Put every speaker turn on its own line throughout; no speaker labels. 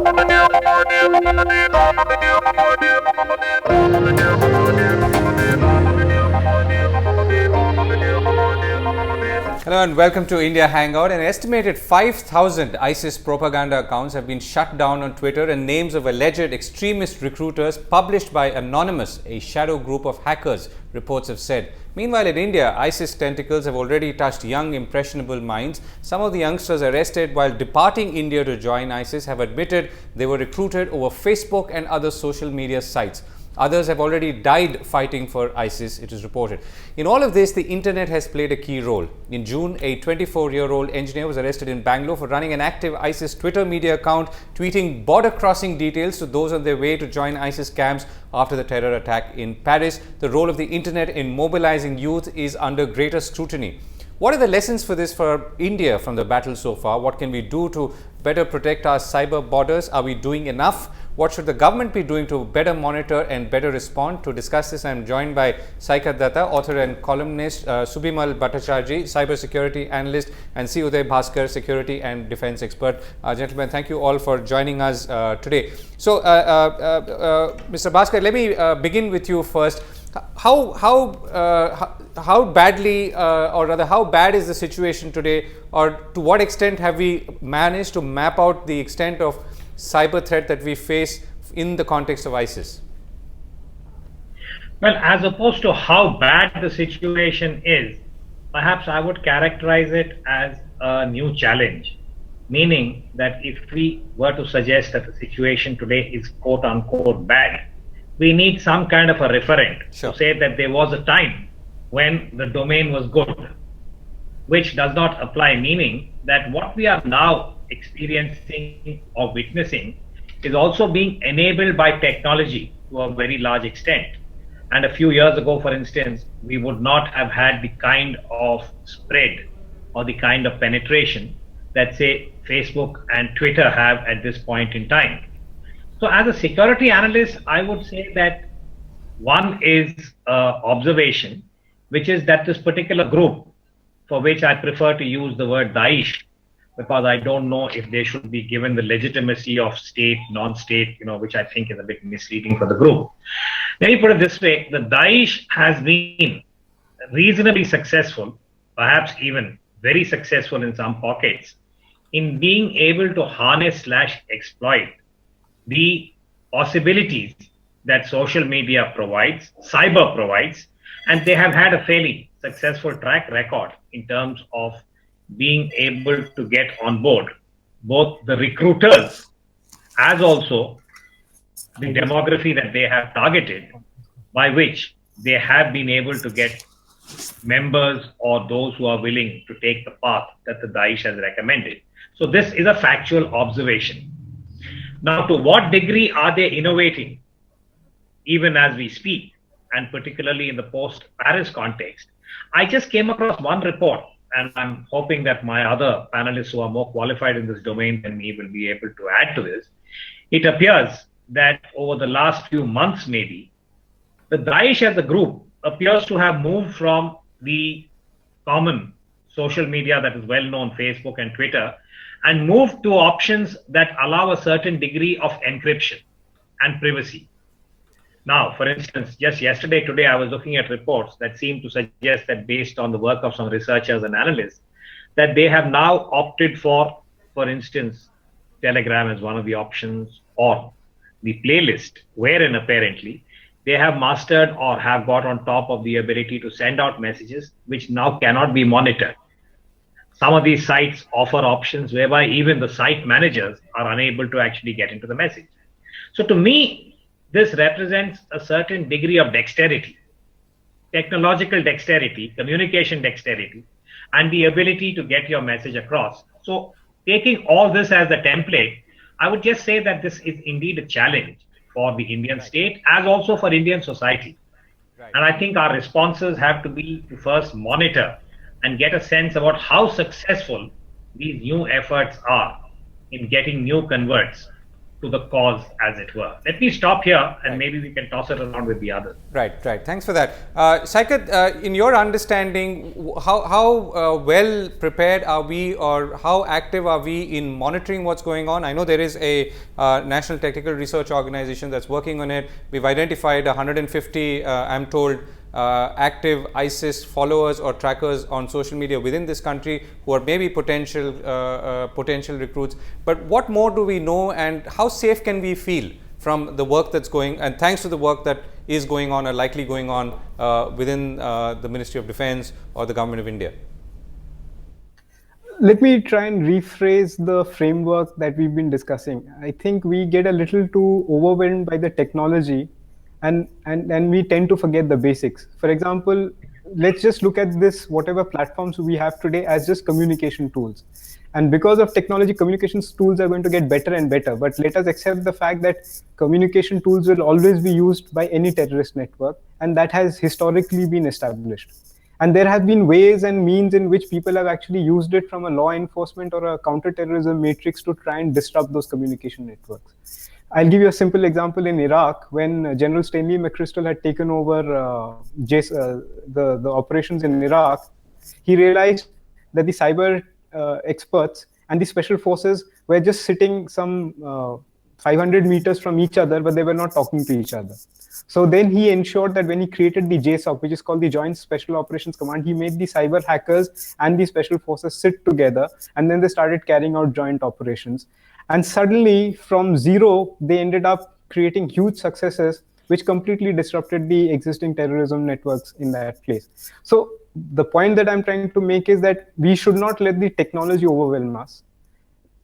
Hello and welcome to India Hangout. An estimated 5,000 ISIS propaganda accounts have been shut down on Twitter, and names of alleged extremist recruiters published by Anonymous, a shadow group of hackers, reports have said. Meanwhile, in India, ISIS tentacles have already touched young, impressionable minds. Some of the youngsters arrested while departing India to join ISIS have admitted they were recruited over Facebook and other social media sites. Others have already died fighting for ISIS, it is reported. In all of this, the internet has played a key role. In June, a 24-year-old engineer was arrested in Bangalore for running an active ISIS Twitter media account, tweeting border-crossing details to those on their way to join ISIS camps after the terror attack in Paris. The role of the internet in mobilizing youth is under greater scrutiny. What are the lessons for this for India from the battle so far? What can we do to better protect our cyber borders? Are we doing enough? What should the government be doing to better monitor and better respond? To discuss this, I am joined by Saikat Datta, author and columnist, Subimal Bhattacharjee, cybersecurity analyst, and C Uday Bhaskar, security and defense expert. Gentlemen, thank you all for joining us today. So, Mr. Bhaskar, let me begin with you first. How badly, or rather, how bad is the situation today, or to what extent have we managed to map out the extent of cyber threat that we face in the context of ISIS?
Well, as opposed to how bad the situation is, perhaps I would characterize it as a new challenge, meaning that if we were to suggest that the situation today is quote unquote bad, we need some kind of a referent to say that there was a time when the domain was good, which does not apply, meaning that what we are now experiencing or witnessing is also being enabled by technology to a very large extent. And a few years ago, for instance, we would not have had the kind of spread or the kind of penetration that, say, Facebook and Twitter have at this point in time. So as a security analyst, I would say that one is observation, which is that this particular group, for which I prefer to use the word Daesh, because I don't know if they should be given the legitimacy of state, non-state, which I think is a bit misleading for the group. Let me put it this way: the Daesh has been reasonably successful, perhaps even very successful in some pockets, in being able to harness/exploit the possibilities that social media provides, cyber provides, and they have had a fairly successful track record in terms of being able to get on board both the recruiters as also the demography that they have targeted, by which they have been able to get members or those who are willing to take the path that the Daesh has recommended. So this is a factual observation. Now, to what degree are they innovating even as we speak, and particularly in the post-Paris context? I just came across one report, and I'm hoping that my other panelists who are more qualified in this domain than me will be able to add to this. It appears that over the last few months, maybe, the Daesh as a group appears to have moved from the common social media that is well known, Facebook and Twitter, and moved to options that allow a certain degree of encryption and privacy. Now, for instance, just today, I was looking at reports that seem to suggest that, based on the work of some researchers and analysts, that they have now opted for instance, Telegram as one of the options, or the playlist, wherein apparently they have mastered or have got on top of the ability to send out messages which now cannot be monitored. Some of these sites offer options whereby even the site managers are unable to actually get into the message. So to me, this represents a certain degree of dexterity, technological dexterity, communication dexterity, and the ability to get your message across. So taking all this as a template, I would just say that this is indeed a challenge for the Indian state as also for Indian society. Right. And I think our responses have to be to first monitor and get a sense about how successful these new efforts are in getting new converts to the cause, as it were. Let me stop here, and maybe we can toss it around with the others.
Right. Thanks for that. Saikat, in your understanding, how well prepared are we, or how active are we in monitoring what's going on? I know there is a National Technical Research Organization that's working on it. We've identified 150, I'm told, active ISIS followers or trackers on social media within this country who are maybe potential recruits. But what more do we know, and how safe can we feel from the work that's going, and thanks to the work that is going on or likely going on within the Ministry of Defence or the Government of India?
Let me try and rephrase the framework that we've been discussing. I think we get a little too overwhelmed by the technology, and we tend to forget the basics. For example, let's just look at this, whatever platforms we have today, as just communication tools. And because of technology, communications tools are going to get better and better. But let us accept the fact that communication tools will always be used by any terrorist network, and that has historically been established. And there have been ways and means in which people have actually used it from a law enforcement or a counterterrorism matrix to try and disrupt those communication networks. I'll give you a simple example. In Iraq, when General Stanley McChrystal had taken over the operations in Iraq, he realized that the cyber experts and the special forces were just sitting some 500 meters from each other, but they were not talking to each other. So then he ensured that when he created the JSOC, which is called the Joint Special Operations Command, he made the cyber hackers and the special forces sit together, and then they started carrying out joint operations. And suddenly, from zero, they ended up creating huge successes, which completely disrupted the existing terrorism networks in that place. So the point that I'm trying to make is that we should not let the technology overwhelm us.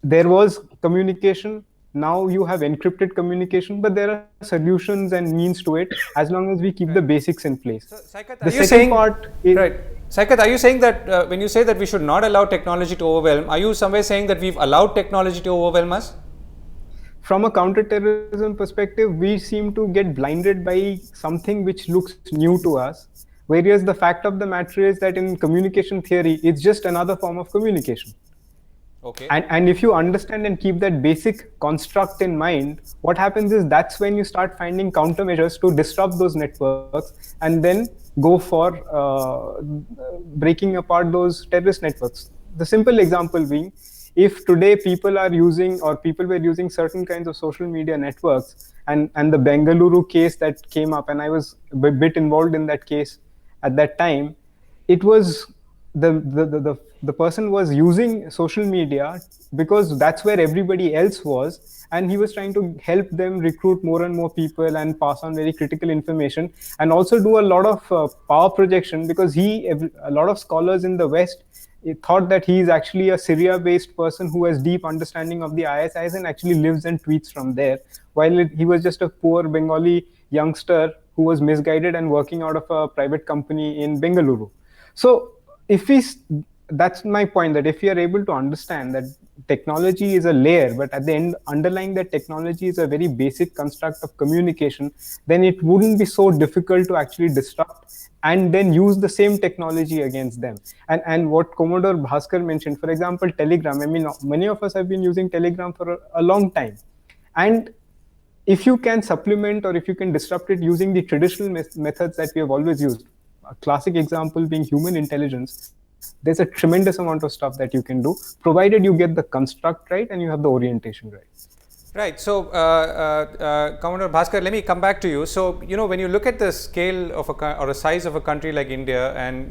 There was communication. Now you have encrypted communication, but there are solutions and means to it as long as we keep the basics in place.
So, Saikat,
the second part is,
Saikat, are you saying that when you say that we should not allow technology to overwhelm, are you somewhere saying that we've allowed technology to overwhelm us?
From a counterterrorism perspective, we seem to get blinded by something which looks new to us, whereas the fact of the matter is that in communication theory, it's just another form of communication.
Okay.
And if you understand and keep that basic construct in mind, what happens is that's when you start finding countermeasures to disrupt those networks and then go for breaking apart those terrorist networks. The simple example being, if today people are using, or people were using certain kinds of social media networks, and the Bengaluru case that came up, and I was a bit involved in that case at that time, it was the person was using social media because that's where everybody else was, and he was trying to help them recruit more and more people and pass on very critical information, and also do a lot of power projection, because a lot of scholars in the West thought that he is actually a Syria-based person who has deep understanding of the ISIS and actually lives and tweets from there, while he was just a poor Bengali youngster who was misguided and working out of a private company in Bengaluru. So that's my point, that if we are able to understand that technology is a layer, but at the end, underlying that technology is a very basic construct of communication, then it wouldn't be so difficult to actually disrupt and then use the same technology against them. And what Commodore Bhaskar mentioned, for example, Telegram. I mean, many of us have been using Telegram for a long time. And if you can supplement, or if you can disrupt it using the traditional methods that we have always used, a classic example being human intelligence, there's a tremendous amount of stuff that you can do, provided you get the construct right and you have the orientation right.
Right. So, Commodore Bhaskar, let me come back to you. So, when you look at the scale of or the size of a country like India, and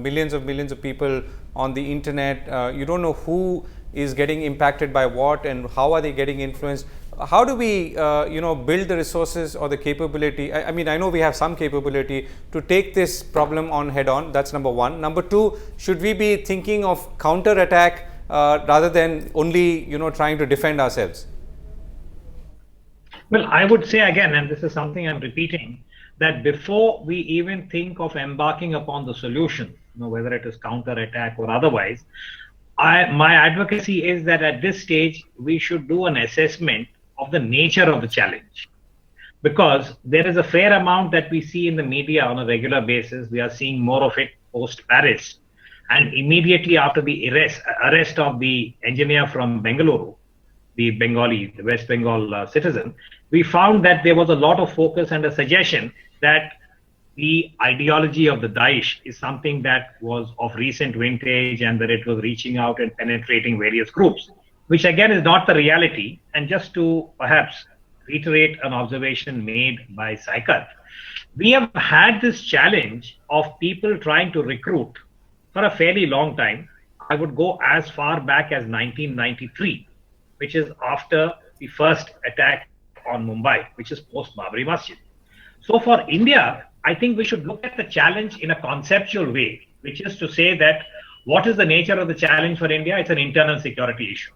millions of people on the internet, you don't know who is getting impacted by what and how are they getting influenced. How do we, build the resources or the capability? I mean, I know we have some capability to take this problem on head on. That's number one. Number two, should we be thinking of counter attack rather than only, trying to defend ourselves?
Well, I would say again, and this is something I'm repeating, that before we even think of embarking upon the solution, whether it is counter attack or otherwise, my advocacy is that at this stage, we should do an assessment of the nature of the challenge, because there is a fair amount that we see in the media on a regular basis. We are seeing more of it post Paris, and immediately after the arrest of the engineer from Bengaluru, the Bengali, the West Bengal citizen, we found that there was a lot of focus and a suggestion that the ideology of the Daesh is something that was of recent vintage and that it was reaching out and penetrating various groups, which again is not the reality. And just to perhaps reiterate an observation made by Saikat, we have had this challenge of people trying to recruit for a fairly long time. I would go as far back as 1993, which is after the first attack on Mumbai, which is post Babri Masjid. So for India, I think we should look at the challenge in a conceptual way, which is to say that what is the nature of the challenge for India? It's an internal security issue.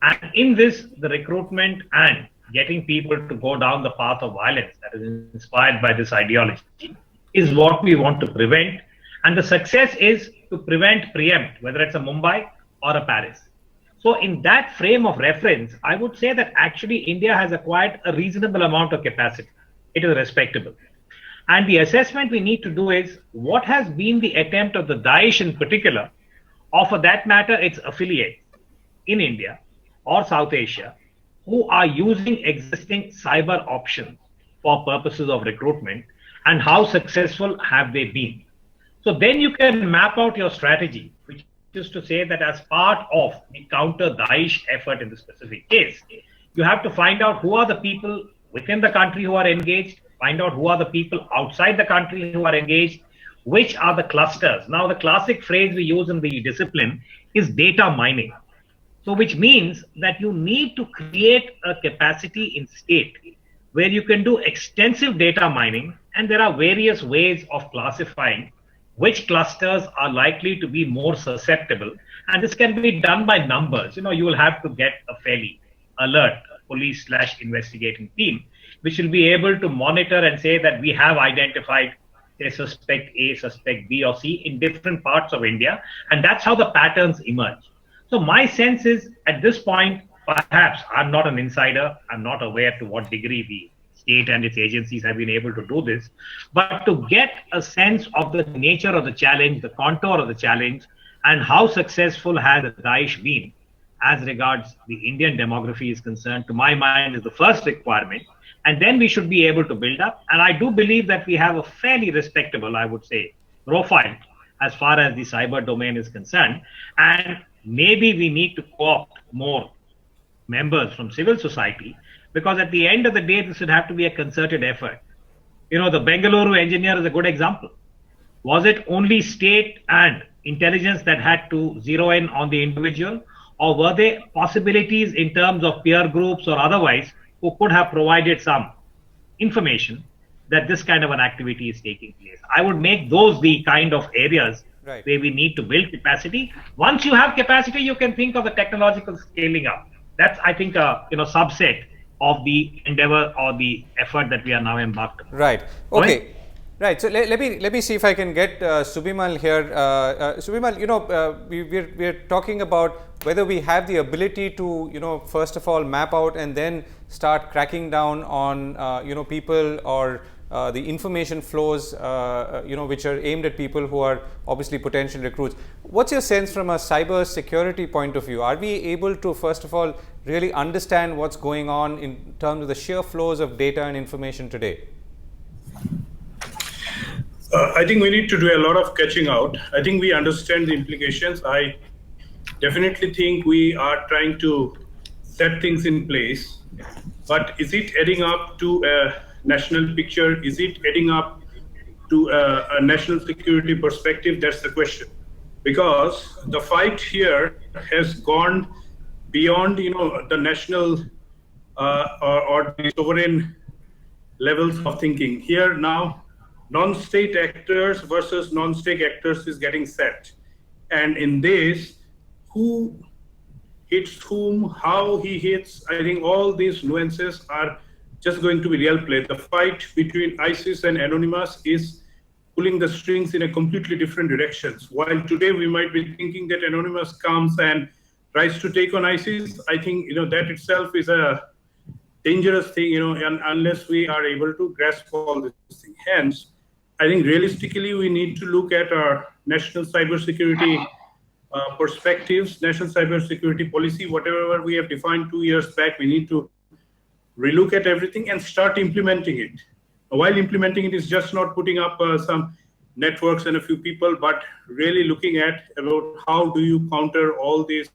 And in this, the recruitment and getting people to go down the path of violence that is inspired by this ideology is what we want to prevent. And the success is to preempt, whether it's a Mumbai or a Paris. So in that frame of reference, I would say that actually India has acquired a reasonable amount of capacity. It is respectable. And the assessment we need to do is what has been the attempt of the Daesh in particular, or for that matter, its affiliates in India or South Asia, who are using existing cyber options for purposes of recruitment, and how successful have they been. So then you can map out your strategy, which is to say that as part of the counter Daesh effort in the specific case, you have to find out who are the people within the country who are engaged, find out who are the people outside the country who are engaged, which are the clusters. Now, the classic phrase we use in the discipline is data mining. So which means that you need to create a capacity in state where you can do extensive data mining, and there are various ways of classifying which clusters are likely to be more susceptible. And this can be done by numbers. You know, you will have to get a fairly alert police/investigating team, which will be able to monitor and say that we have identified a suspect A, suspect B or C in different parts of India. And that's how the patterns emerge. So my sense is at this point, perhaps I'm not an insider. I'm not aware to what degree the state and its agencies have been able to do this. But to get a sense of the nature of the challenge, the contour of the challenge, and how successful has Daesh been as regards the Indian demography is concerned, to my mind, is the first requirement. And then we should be able to build up. And I do believe that we have a fairly respectable, I would say, profile as far as the cyber domain is concerned. And maybe we need to co-opt more members from civil society, because at the end of the day, this would have to be a concerted effort. You know, the Bengaluru engineer is a good example. Was it only state and intelligence that had to zero in on the individual, or were there possibilities in terms of peer groups or otherwise who could have provided some information that this kind of an activity is taking place? I would make those the kind of areas where we need to build capacity. Once you have capacity, you can think of the technological scaling up. That's, I think, a subset of the endeavor or the effort that we are now embarked on.
Right. Okay. Right. So let me see if I can get Subimal here. Subimal, we're talking about whether we have the ability to first of all map out and then start cracking down on people or the information flows which are aimed at people who are obviously potential recruits. What's your sense from a cyber security point of view? Are we able to first of all really understand what's going on in terms of the sheer flows of data and information today?
I think we need to do a lot of catching out. I think we understand the implications. I definitely think we are trying to set things in place. But is it adding up to a national picture? Is it adding up to a national security perspective? That's the question. Because the fight here has gone beyond, the national or the sovereign levels of thinking. Here now, non-state actors versus non-state actors is getting set. And in this, who hits whom, how he hits, I think all these nuances are just going to be real play. The fight between ISIS and Anonymous is pulling the strings in a completely different directions. While today we might be thinking that Anonymous comes and tries to take on ISIS, I think that itself is a dangerous thing, and unless we are able to grasp all this thing. Hence, I think realistically we need to look at our national cybersecurity perspectives, national cybersecurity policy, whatever we have defined 2 years back, we need to relook at everything and start implementing it. While implementing it is just not putting up some networks and a few people, but really looking at about how do you counter all these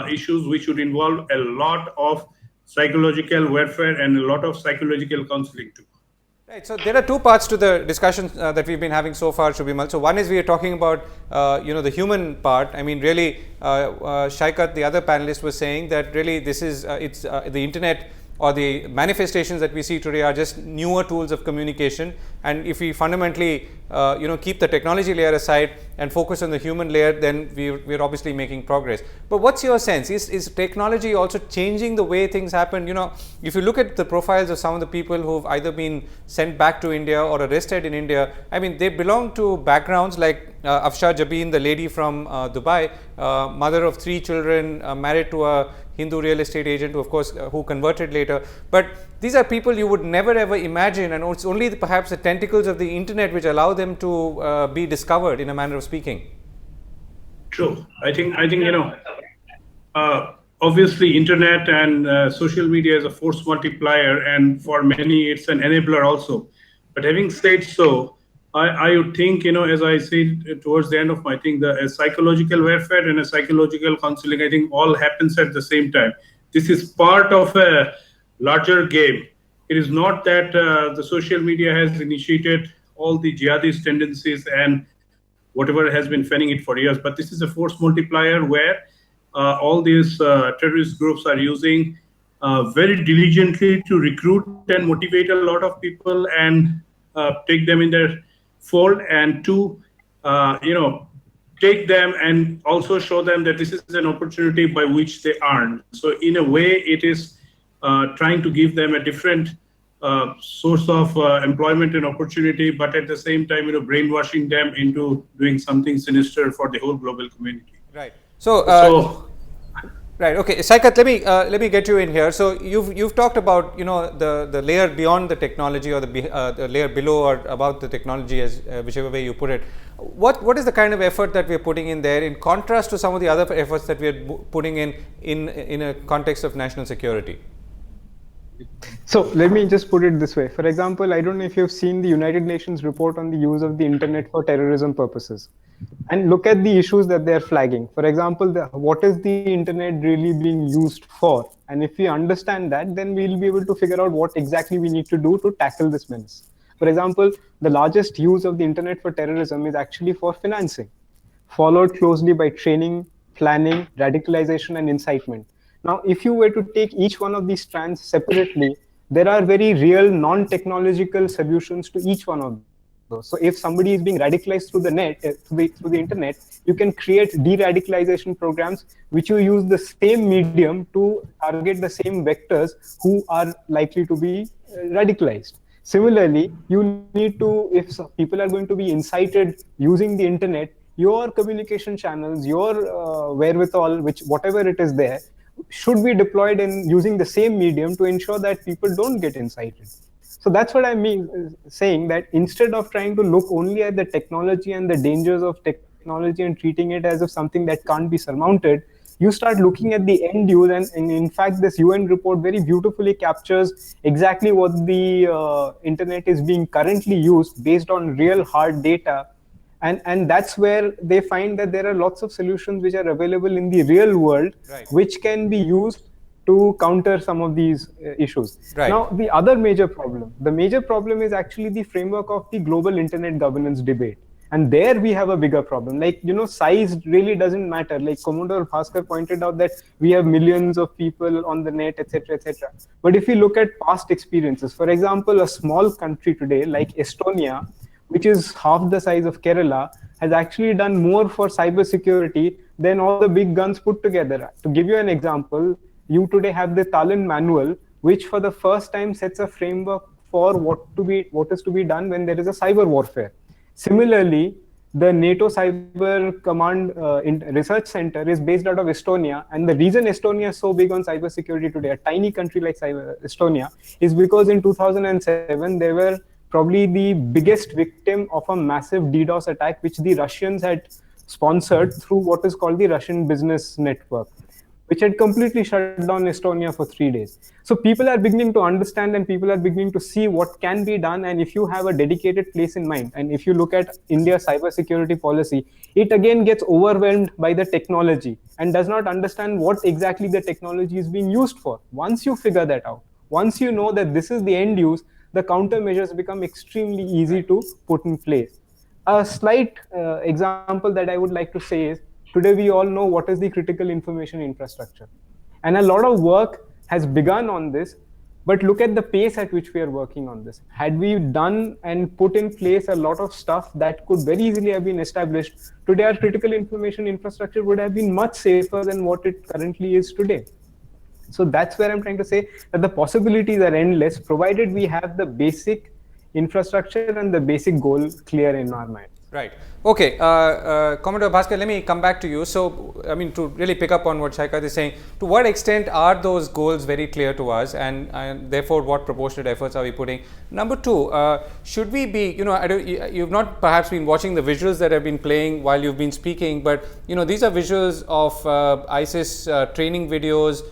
issues, which would involve a lot of psychological warfare and a lot of psychological counseling too.
Right. So there are two parts to the discussion that we've been having so far, Subimal. So one is we are talking about the human part. I mean, really, Saikat, the other panelist, was saying that really this is the internet or the manifestations that we see today are just newer tools of communication. And if we fundamentally keep the technology layer aside and focus on the human layer, then we're obviously making progress. But what's your sense? Is technology also changing the way things happen? If you look at the profiles of some of the people who've either been sent back to India or arrested in India, I mean, they belong to backgrounds like Afsha Jabin, the lady from Dubai, mother of 3 children, married to a Hindu real estate agent, who, of course, who converted later. But these are people you would never ever imagine, and it's only perhaps the tentacles of the internet which allow them to be discovered, in a manner of speaking.
True. I think obviously internet and social media is a force multiplier, and for many it's an enabler also. But having said so, I would think, as I said towards the end of my thing, the psychological warfare and a psychological counseling, I think all happens at the same time. This is part of a larger game. It is not that the social media has initiated all the jihadist tendencies and whatever has been fanning it for years, but this is a force multiplier where all these terrorist groups are using very diligently to recruit and motivate a lot of people and take them in their fold, and to take them and also show them that this is an opportunity by which they earn. So in a way, it is trying to give them a different source of employment and opportunity, but at the same time, brainwashing them into doing something sinister for the whole global community.
Right. So right. Okay, Saikat, let me get you in here. So you've talked about the layer beyond the technology, or the layer below or above the technology, as whichever way you put it. What is the kind of effort that we're putting in there, in contrast to some of the other efforts that we're putting in a context of national security?
So let me just put it this way. For example, I don't know if you've seen the United Nations report on the use of the internet for terrorism purposes, and look at the issues that they're flagging. For example, what is the internet really being used for? And if we understand that, then we'll be able to figure out what exactly we need to do to tackle this menace. For example, the largest use of the internet for terrorism is actually for financing, followed closely by training, planning, radicalization, and incitement. Now, if you were to take each one of these strands separately, there are very real non-technological solutions to each one of those. So if somebody is being radicalized through the net, through the internet, you can create de-radicalization programs which you use the same medium to target the same vectors who are likely to be radicalized. Similarly, you need to, if people are going to be incited using the internet, your communication channels, your wherewithal, whatever it is there, should be deployed in using the same medium to ensure that people don't get incited. So that's what I mean, saying that instead of trying to look only at the technology and the dangers of technology and treating it as if something that can't be surmounted, you start looking at the end use. And in fact, this UN report very beautifully captures exactly what the internet is being currently used based on real hard data. And that's where they find that there are lots of solutions which are available in the real world, right, which can be used to counter some of these issues. Right. Now, the other major problem is actually the framework of the global internet governance debate. And there we have a bigger problem. Like, size really doesn't matter. Like Commodore Bhaskar pointed out that we have millions of people on the net, etc., etc. But if you look at past experiences, for example, a small country today like Estonia, which is half the size of Kerala, has actually done more for cybersecurity than all the big guns put together. To give you an example, you today have the Tallinn Manual, which for the first time sets a framework for what is to be done when there is a cyber warfare. Similarly, the NATO Cyber Command Research Center is based out of Estonia, and the reason Estonia is so big on cybersecurity today, a tiny country like Estonia, is because in 2007 they were probably the biggest victim of a massive DDoS attack, which the Russians had sponsored through what is called the Russian business network, which had completely shut down Estonia for 3 days. So people are beginning to understand and people are beginning to see what can be done. And if you have a dedicated place in mind, and if you look at India's cybersecurity policy, it again gets overwhelmed by the technology and does not understand what exactly the technology is being used for. Once you figure that out, once you know that this is the end use, the countermeasures become extremely easy to put in place. A slight example that I would like to say is, today we all know what is the critical information infrastructure. And a lot of work has begun on this, but look at the pace at which we are working on this. Had we done and put in place a lot of stuff that could very easily have been established, today our critical information infrastructure would have been much safer than what it currently is today. So that's where I'm trying to say that the possibilities are endless, provided we have the basic infrastructure and the basic goal clear in our mind.
Right. Okay. Commodore Bhaskar, let me come back to you. So, I mean, to really pick up on what Saikat is saying, to what extent are those goals very clear to us, and therefore what proportionate efforts are we putting? Number two, should we be, you've not perhaps been watching the visuals that have been playing while you've been speaking, but, these are visuals of ISIS training videos,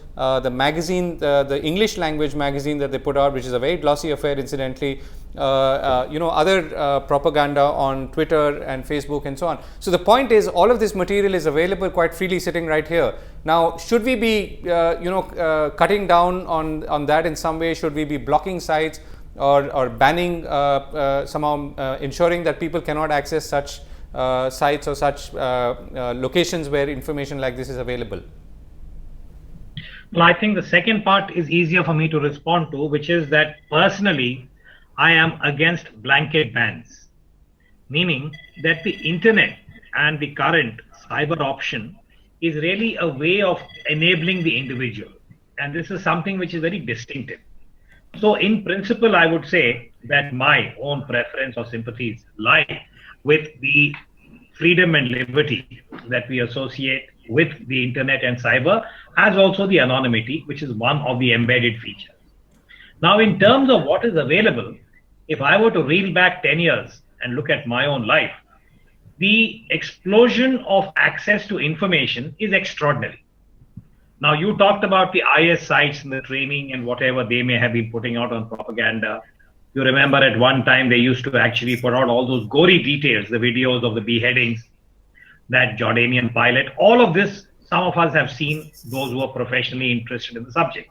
the magazine, the English language magazine that they put out, which is a very glossy affair, incidentally, other propaganda on Twitter and Facebook and so on. So the point is, all of this material is available quite freely sitting right here. Now, should we be, cutting down on that in some way? Should we be blocking sites or banning, somehow ensuring that people cannot access such sites or such locations where information like this is available?
Well, I think the second part is easier for me to respond to, which is that personally, I am against blanket bans, meaning that the internet and the current cyber option is really a way of enabling the individual. And this is something which is very distinctive. So in principle, I would say that my own preference or sympathies lie with the freedom and liberty that we associate with the internet and cyber, as also the anonymity, which is one of the embedded features. Now, in terms of what is available, if I were to reel back 10 years and look at my own life, the explosion of access to information is extraordinary. Now, you talked about the IS sites and the training and whatever they may have been putting out on propaganda. You remember at one time they used to actually put out all those gory details, the videos of the beheadings, that Jordanian pilot. All of this, some of us have seen, those who are professionally interested in the subject.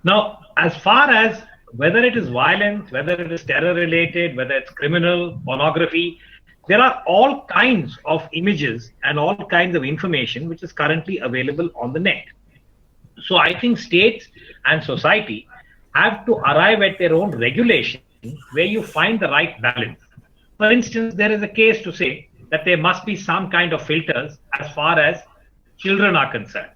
Now, as far as whether it is violence, whether it is terror related, whether it's criminal, pornography, there are all kinds of images and all kinds of information which is currently available on the net. So I think states and society have to arrive at their own regulation where you find the right balance. For instance, there is a case to say that there must be some kind of filters as far as children are concerned.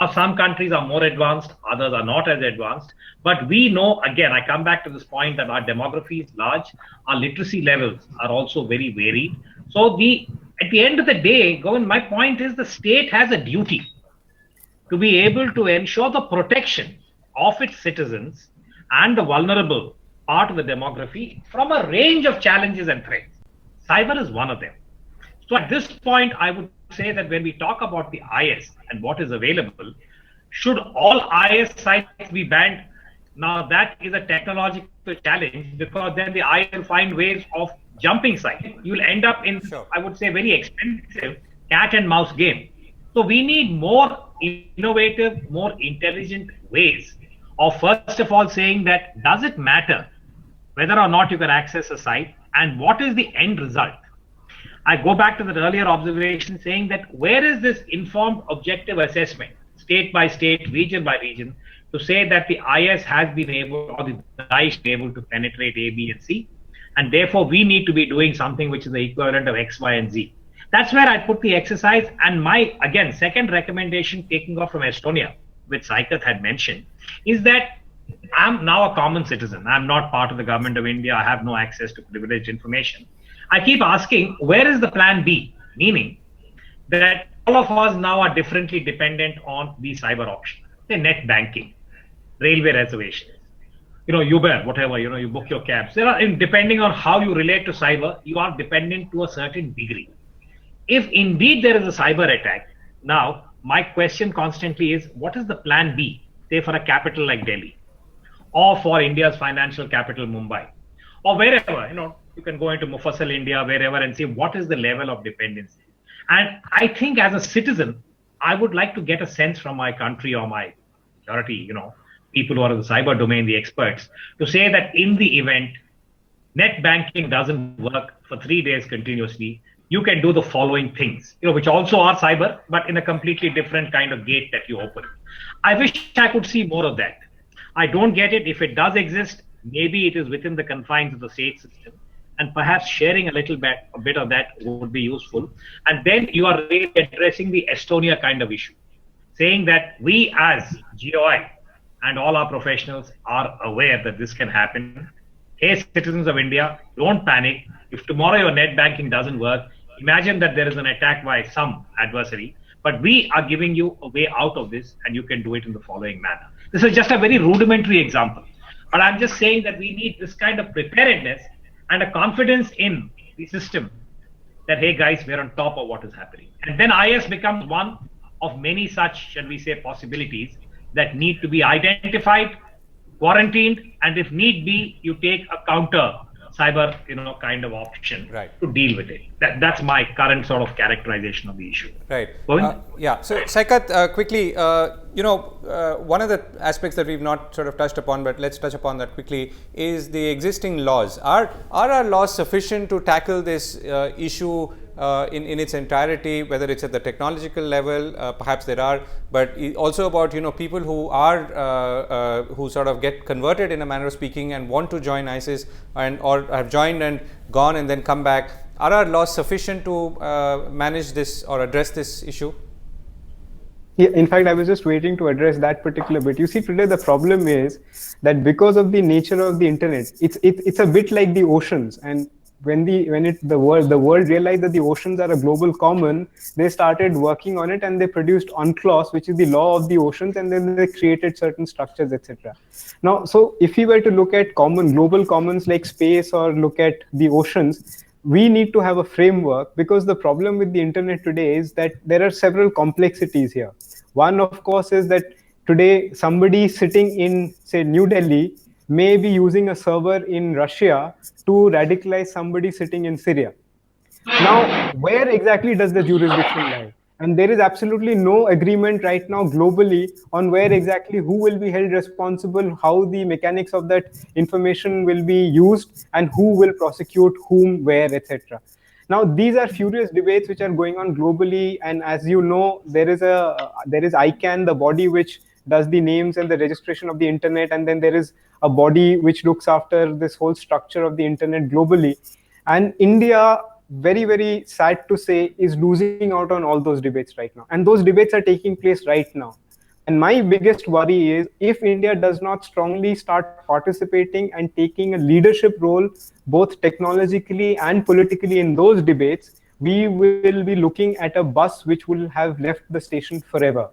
Now, some countries are more advanced, others are not as advanced. But we know, again, I come back to this point that our demography is large, our literacy levels are also very varied. So at the end of the day, Govind, my point is the state has a duty to be able to ensure the protection of its citizens and the vulnerable part of the demography from a range of challenges and threats. Cyber is one of them. So at this point, I would say that when we talk about the IS and what is available, should all IS sites be banned? Now that is a technological challenge, because then the IS will find ways of jumping sites. You'll end up in, I would say, very expensive cat and mouse game. So we need more innovative, more intelligent ways of, first of all, saying that does it matter whether or not you can access a site, and what is the end result? I go back to the earlier observation saying that where is this informed objective assessment, state by state, region by region, to say that the IS has been able, or the Daesh been able to penetrate A, B, and C, and therefore we need to be doing something which is the equivalent of X, Y, and Z. That's where I put the exercise. And my, again, second recommendation, taking off from Estonia, which Saikat had mentioned, is that I'm now a common citizen. I'm not part of the government of India. I have no access to privileged information. I keep asking, where is the plan B? Meaning that all of us now are differently dependent on the cyber option. Say net banking, railway reservations, Uber, whatever, you book your cabs. There are, depending on how you relate to cyber, you are dependent to a certain degree. If indeed there is a cyber attack, now my question constantly is, what is the plan B, say for a capital like Delhi, or for India's financial capital, Mumbai, or wherever, you can go into Mufassal India, wherever, and see what is the level of dependency. And I think as a citizen, I would like to get a sense from my country or my security, people who are in the cyber domain, the experts, to say that in the event net banking doesn't work for 3 days continuously, you can do the following things, which also are cyber, but in a completely different kind of gate that you open. I wish I could see more of that. I don't get it. If it does exist, maybe it is within the confines of the state system, and perhaps sharing a bit of that would be useful. And then you are really addressing the Estonia kind of issue, saying that we as GOI and all our professionals are aware that this can happen. Hey, citizens of India, don't panic. If tomorrow your net banking doesn't work, imagine that there is an attack by some adversary, but we are giving you a way out of this, and you can do it in the following manner. This is just a very rudimentary example, but I'm just saying that we need this kind of preparedness and a confidence in the system that, hey guys, we're on top of what is happening. And then IS becomes one of many such, shall we say, possibilities that need to be identified, quarantined, and if need be, you take a counter cyber, kind of option to deal with it. That's my current sort of characterization of the issue.
Right. Yeah. So, Saikat, quickly, one of the aspects that we've not sort of touched upon, but let's touch upon that quickly, is the existing laws. Are our laws sufficient to tackle this issue in its entirety, whether it's at the technological level, perhaps there are, but also about people who are who sort of get converted in a manner of speaking and want to join ISIS or have joined and gone and then come back. Are our laws sufficient to manage this or address this issue?
Yeah, in fact, I was just waiting to address that particular bit. You see, today the problem is that because of the nature of the internet, it's a bit like the oceans. And when the world realized that the oceans are a global common, they started working on it and they produced UNCLOS, which is the law of the oceans, and then they created certain structures, etc. Now, so if we were to look at global commons like space or look at the oceans, we need to have a framework, because the problem with the internet today is that there are several complexities here. One, of course, is that today somebody sitting in, say, New Delhi may be using a server in Russia to radicalize somebody sitting in Syria. Now, where exactly does the jurisdiction lie? And there is absolutely no agreement right now globally on where exactly who will be held responsible, how the mechanics of that information will be used, and who will prosecute whom, where, etc. Now, these are furious debates which are going on globally, and as you know, there is ICANN, the body which does the names and the registration of the internet, and then there is a body which looks after this whole structure of the internet globally. And India, very, very sad to say, is losing out on all those debates right now. And those debates are taking place right now. And my biggest worry is, if India does not strongly start participating and taking a leadership role, both technologically and politically in those debates, we will be looking at a bus which will have left the station forever.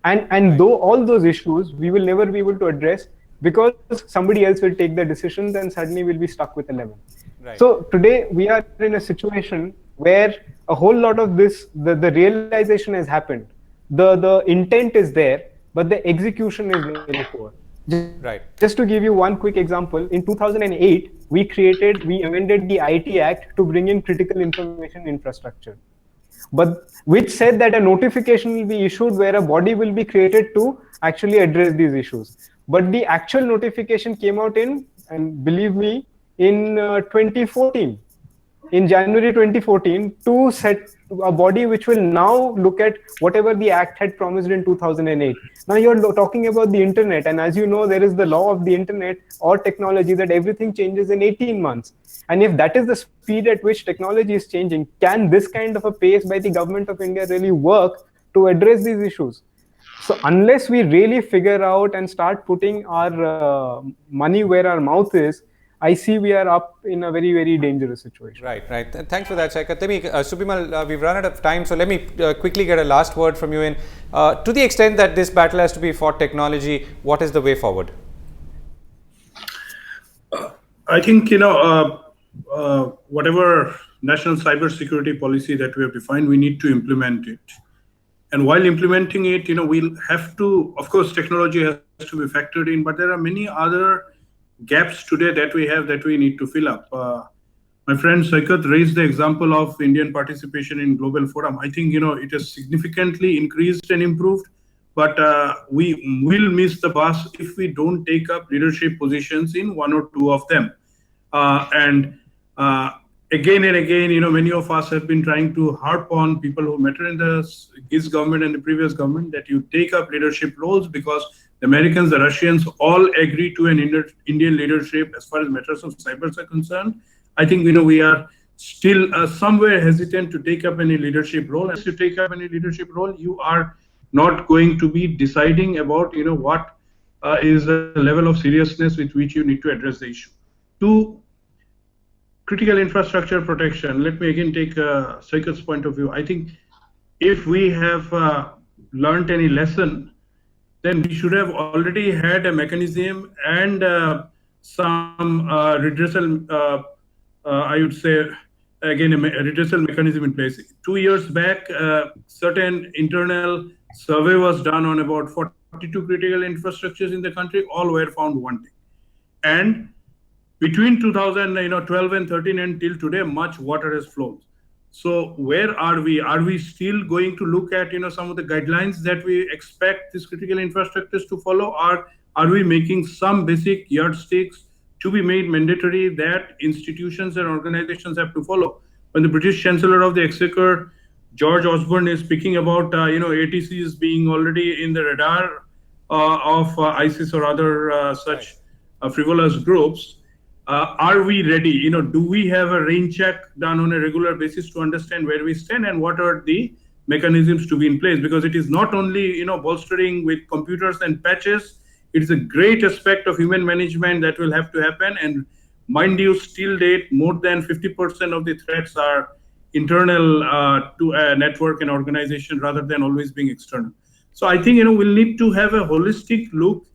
And though all those issues we will never be able to address, because somebody else will take the decisions and suddenly we'll be stuck with 11. Right. So today we are in a situation where a whole lot of this, the realization has happened. The intent is there, but the execution is very poor. Just to give you one quick example, in 2008, we amended the IT Act to bring in critical information infrastructure, but which said that a notification will be issued where a body will be created to actually address these issues. But the actual notification came out and believe me, in 2014, in January 2014, to set a body which will now look at whatever the act had promised in 2008. Now you're talking about the internet, and as you know, there is the law of the internet or technology that everything changes in 18 months. And if that is the speed at which technology is changing, can this kind of a pace by the government of India really work to address these issues? So unless we really figure out and start putting our money where our mouth is, I see we are up in a very, very dangerous situation.
Right. Thanks for that, Saikat. Let me, Subimal, we've run out of time, so let me quickly get a last word from you. To the extent that this battle has to be fought technology, what is the way forward?
I think, whatever national cyber security policy that we have defined, we need to implement it. And while implementing it, we'll have to, of course, technology has to be factored in, but there are many other gaps today that we have that we need to fill up. My friend Saikat raised the example of Indian participation in Global Forum. I think, it has significantly increased and improved, but we will miss the bus if we don't take up leadership positions in one or two of them. And again and again, many of us have been trying to harp on people who matter in the GIS government and the previous government that you take up leadership roles, because the Americans, the Russians all agree to an Indian leadership as far as matters of cyber are concerned. I think, we are still somewhere hesitant to take up any leadership role. As you take up any leadership role, you are not going to be deciding about, what is the level of seriousness with which you need to address the issue. To critical infrastructure protection, let me again take Saikat's point of view. I think if we have learned any lesson, then we should have already had a mechanism and some redressal, I would say, again, a redressal mechanism in place. 2 years back, certain internal survey was done on about 42 critical infrastructures in the country. All were found wanting. And between 2012 and 13 until today, much water has flowed. So where are we? Are we still going to look at some of the guidelines that we expect these critical infrastructures to follow? Or are we making some basic yardsticks to be made mandatory that institutions and organizations have to follow? When the British Chancellor of the Exchequer, George Osborne, is speaking about ATCs being already in the radar of ISIS or other such frivolous groups, are we ready? Do we have a rain check done on a regular basis to understand where we stand and what are the mechanisms to be in place? Because it is not only bolstering with computers and patches. It is a great aspect of human management that will have to happen. And mind you, still date, more than 50% of the threats are internal to a network and organization rather than always being external. So I think we'll need to have a holistic look.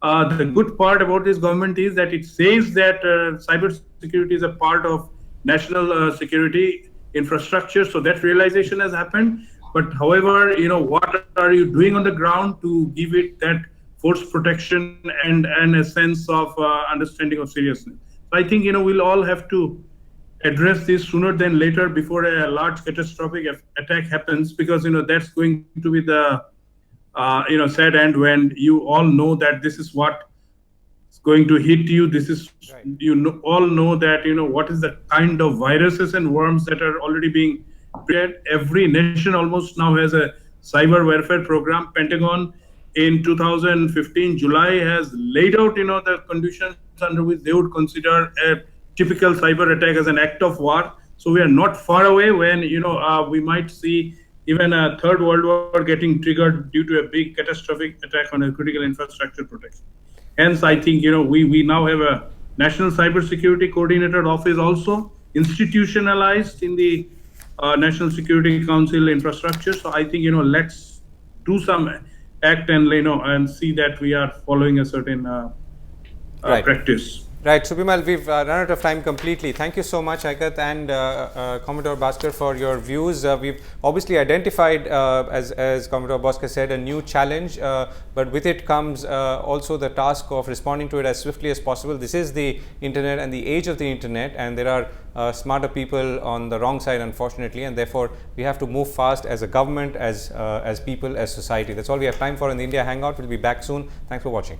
The good part about this government is that it says that cyber security is a part of national security infrastructure. So that realization has happened. But however, what are you doing on the ground to give it that force protection and a sense of understanding of seriousness? So I think, we'll all have to address this sooner than later before a large catastrophic attack happens, because, that's going to be the sad end when you all know that this is what is going to hit you. This is, right. All know that, what is the kind of viruses and worms that are already being created. Every nation almost now has a cyber warfare program. Pentagon in 2015, July, has laid out, the conditions under which they would consider a typical cyber attack as an act of war. So we are not far away when, we might see even a third world war getting triggered due to a big catastrophic attack on a critical infrastructure protection. Hence, I think, we now have a National Cybersecurity Coordinator Office also institutionalized in the National Security Council infrastructure. So I think, let's do some act and, and see that we are following a certain
right.
practice.
Right, Subimal, we've run out of time completely. Thank you so much, Saikat and Commodore Bhaskar, for your views. We've obviously identified, as Commodore Bhaskar said, a new challenge, but with it comes also the task of responding to it as swiftly as possible. This is the internet and the age of the internet, and there are smarter people on the wrong side, unfortunately, and therefore we have to move fast as a government, as people, as society. That's all we have time for in the India Hangout. We'll be back soon. Thanks for watching.